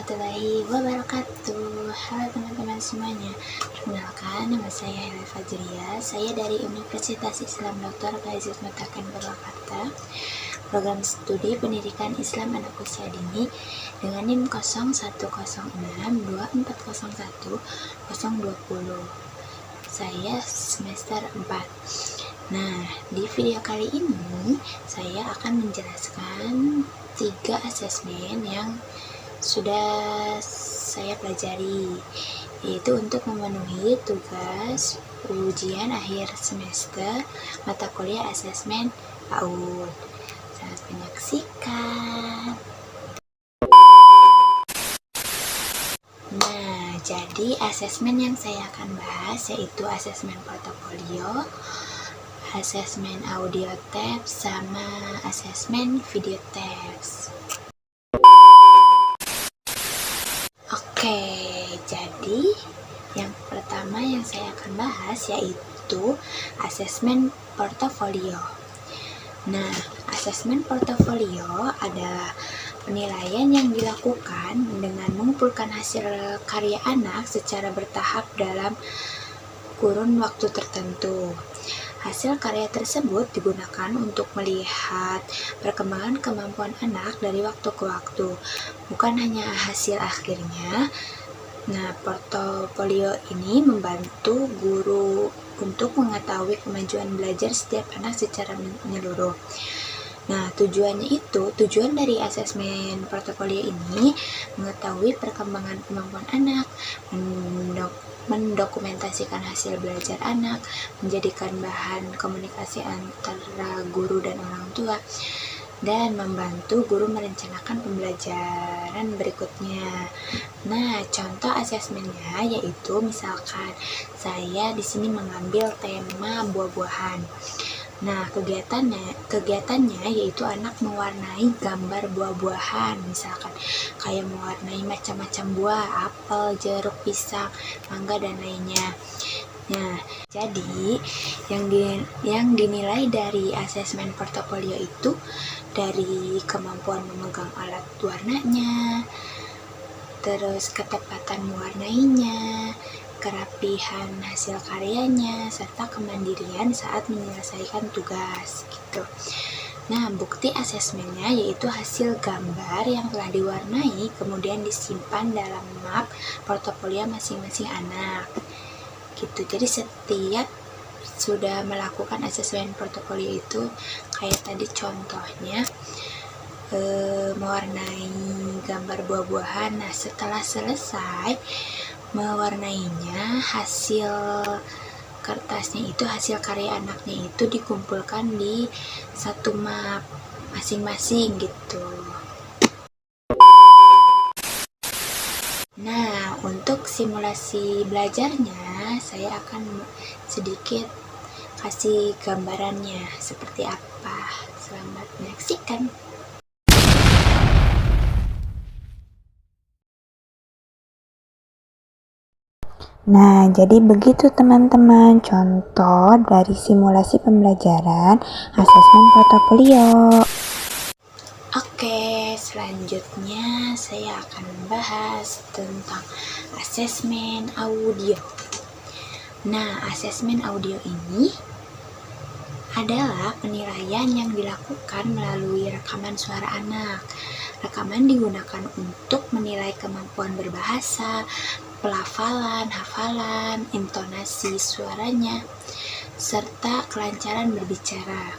warahmatullahi wabarakatuh. Halo teman-teman semuanya. Perkenalkan, nama saya Hela Fajria. Saya dari Universitas Islam Dr. Gaizes Mutakin Purwakarta. Program studi Pendidikan Islam Anak Usia Dini dengan NIM 0106240120. Saya semester 4. Nah, di video kali ini saya akan menjelaskan 3 asesmen yang sudah saya pelajari, yaitu untuk memenuhi tugas ujian akhir semester mata kuliah asesmen PAUD. Selamat menyaksikan. Nah, jadi asesmen yang saya akan bahas yaitu asesmen portofolio, asesmen audio tabs, sama asesmen video tabs. Oke, jadi yang pertama yang saya akan bahas yaitu asesmen portofolio. Nah, asesmen portofolio adalah penilaian yang dilakukan dengan mengumpulkan hasil karya anak secara bertahap dalam kurun waktu tertentu. Hasil karya tersebut digunakan untuk melihat perkembangan kemampuan anak dari waktu ke waktu, bukan hanya hasil akhirnya. Nah, portofolio ini membantu guru untuk mengetahui kemajuan belajar setiap anak secara menyeluruh. Nah, tujuan dari asesmen portofolio ini mengetahui perkembangan kemampuan anak, mendokumentasikan hasil belajar anak, menjadikan bahan komunikasi antara guru dan orang tua, dan membantu guru merencanakan pembelajaran berikutnya. Nah, contoh asesmennya yaitu misalkan saya di sini mengambil tema buah-buahan. Nah, kegiatannya yaitu anak mewarnai gambar buah-buahan, misalkan kayak mewarnai macam-macam buah, apel, jeruk, pisang, mangga, dan lainnya. Nah, jadi yang dinilai dari asesmen portofolio itu dari kemampuan memegang alat warnanya, terus ketepatan mewarnainya, kerapihan hasil karyanya, serta kemandirian saat menyelesaikan tugas gitu. Nah, bukti asesmennya yaitu hasil gambar yang telah diwarnai kemudian disimpan dalam map portofolio masing-masing anak gitu. Jadi setiap sudah melakukan asesmen portofolio itu kayak tadi contohnya mewarnai gambar buah-buahan. Nah, setelah selesai mewarnainya, hasil kertasnya itu, hasil karya anaknya itu dikumpulkan di satu map masing-masing gitu. Nah, untuk simulasi belajarnya saya akan sedikit kasih gambarannya seperti apa. Selamat menyaksikan. Nah, jadi begitu teman-teman contoh dari simulasi pembelajaran asesmen portofolio. Oke, selanjutnya saya akan membahas tentang asesmen audio. Nah, asesmen audio ini adalah penilaian yang dilakukan melalui rekaman suara anak. Rekaman digunakan untuk menilai kemampuan berbahasa, pelafalan, hafalan, intonasi suaranya, serta kelancaran berbicara.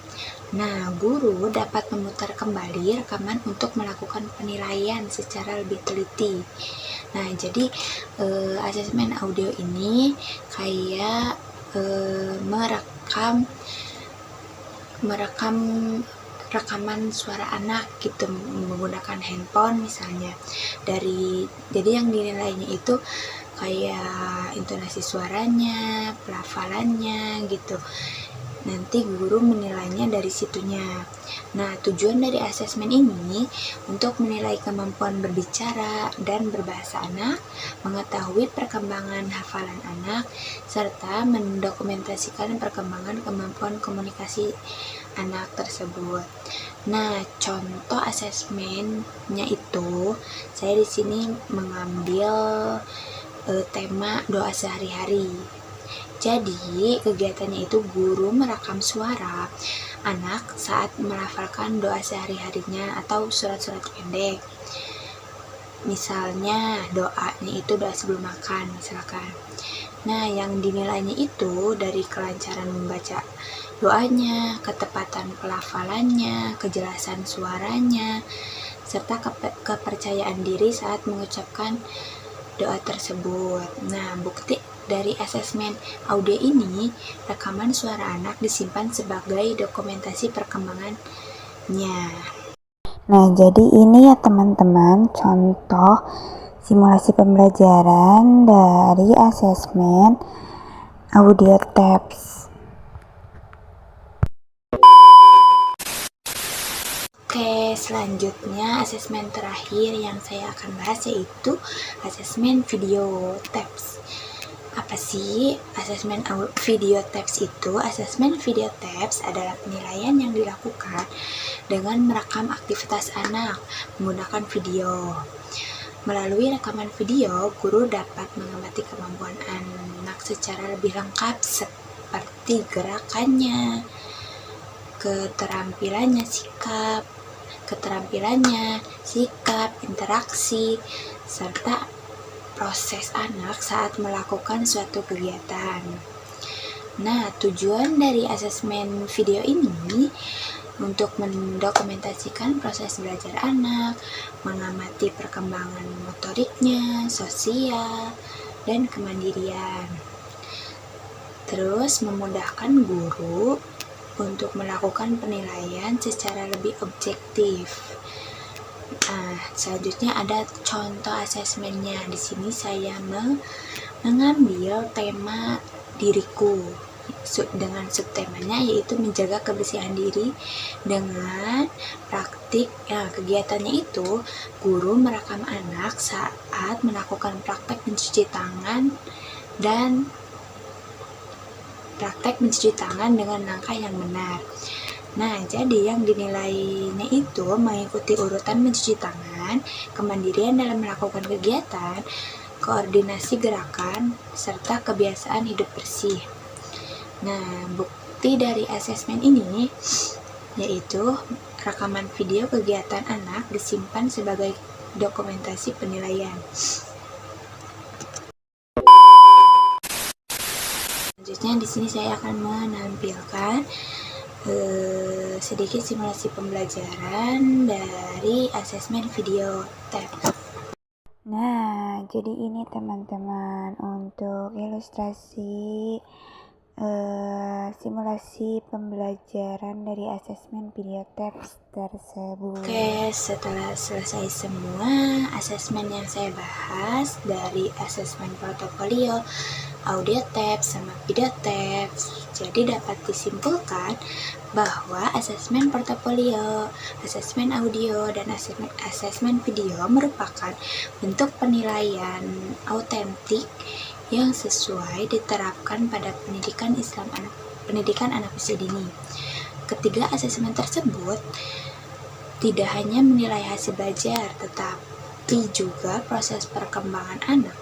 Nah, guru dapat memutar kembali rekaman untuk melakukan penilaian secara lebih teliti. Nah, jadi asesmen audio ini kayak merekam rekaman suara anak gitu menggunakan handphone misalnya. Jadi yang dinilainya itu kayak intonasi suaranya, pelafalannya gitu. nanti guru menilainya dari situnya. Nah, tujuan dari asesmen ini untuk menilai kemampuan berbicara dan berbahasa anak, mengetahui perkembangan hafalan anak, serta mendokumentasikan perkembangan kemampuan komunikasi anak tersebut. Nah, contoh asesmennya itu, saya di sini mengambil tema doa sehari-hari. Jadi, kegiatannya itu guru merekam suara anak saat melafalkan doa sehari-harinya atau surat-surat pendek. Misalnya, doanya itu doa sebelum makan, misalkan. Nah, yang dinilainya itu dari kelancaran membaca doanya, ketepatan pelafalannya, kejelasan suaranya, serta kepercayaan diri saat mengucapkan doa tersebut. Nah, bukti dari asesmen audio ini, rekaman suara anak disimpan sebagai dokumentasi perkembangannya. Nah, jadi ini ya teman-teman contoh simulasi pembelajaran dari asesmen audio TEPS. Oke, selanjutnya asesmen terakhir yang saya akan bahas yaitu asesmen video TEPS. Apa sih asesmen video TEPS itu? Asesmen video TEPS adalah penilaian yang dilakukan dengan merekam aktivitas anak menggunakan video. Melalui rekaman video, guru dapat mengamati kemampuan anak secara lebih lengkap seperti gerakannya, keterampilannya, sikap, interaksi, serta proses anak saat melakukan suatu kegiatan. Nah, tujuan dari asesmen video ini untuk mendokumentasikan proses belajar anak, mengamati perkembangan motoriknya, sosial, dan kemandirian. Terus memudahkan guru untuk melakukan penilaian secara lebih objektif. Nah, selanjutnya ada contoh asesmennya. Di sini saya mengambil tema diriku dengan subtemanya yaitu menjaga kebersihan diri dengan praktik. Kegiatannya itu guru merekam anak saat melakukan praktek mencuci tangan dengan langkah yang benar. Nah, jadi yang dinilainya itu mengikuti urutan mencuci tangan, kemandirian dalam melakukan kegiatan, koordinasi gerakan, serta kebiasaan hidup bersih. Nah, bukti dari asesmen ini yaitu rekaman video kegiatan anak disimpan sebagai dokumentasi penilaian. Selanjutnya di sini saya akan menampilkan sedikit simulasi pembelajaran dari asesmen video TEPS. Nah, jadi ini teman-teman untuk ilustrasi simulasi pembelajaran dari asesmen video TEPS tersebut. Oke, setelah selesai semua asesmen yang saya bahas dari asesmen portofolio, audio TEPS sama video TEPS, jadi dapat disimpulkan bahwa asesmen portofolio, asesmen audio, dan asesmen video merupakan bentuk penilaian autentik yang sesuai diterapkan pada pendidikan anak usia dini. Ketiga asesmen tersebut tidak hanya menilai hasil belajar, tetapi juga proses perkembangan anak.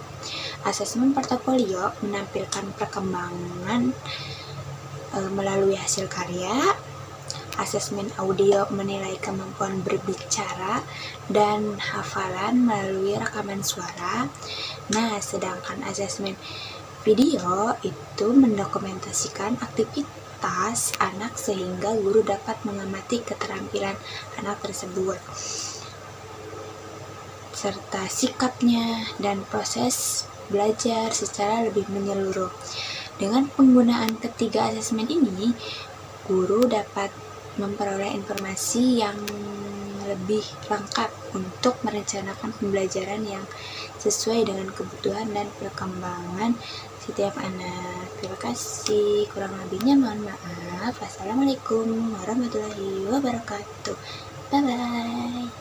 Asesmen portofolio menampilkan perkembangan melalui hasil karya. Asesmen audio menilai kemampuan berbicara dan hafalan melalui rekaman suara. Nah, sedangkan asesmen video itu mendokumentasikan aktivitas anak sehingga guru dapat mengamati keterampilan anak tersebut serta sikapnya dan proses belajar secara lebih menyeluruh. Dengan penggunaan ketiga asesmen ini, guru dapat memperoleh informasi yang lebih lengkap untuk merencanakan pembelajaran yang sesuai dengan kebutuhan dan perkembangan setiap anak. Terima kasih. Kurang lebihnya mohon maaf. Wassalamualaikum warahmatullahi wabarakatuh. Bye-bye.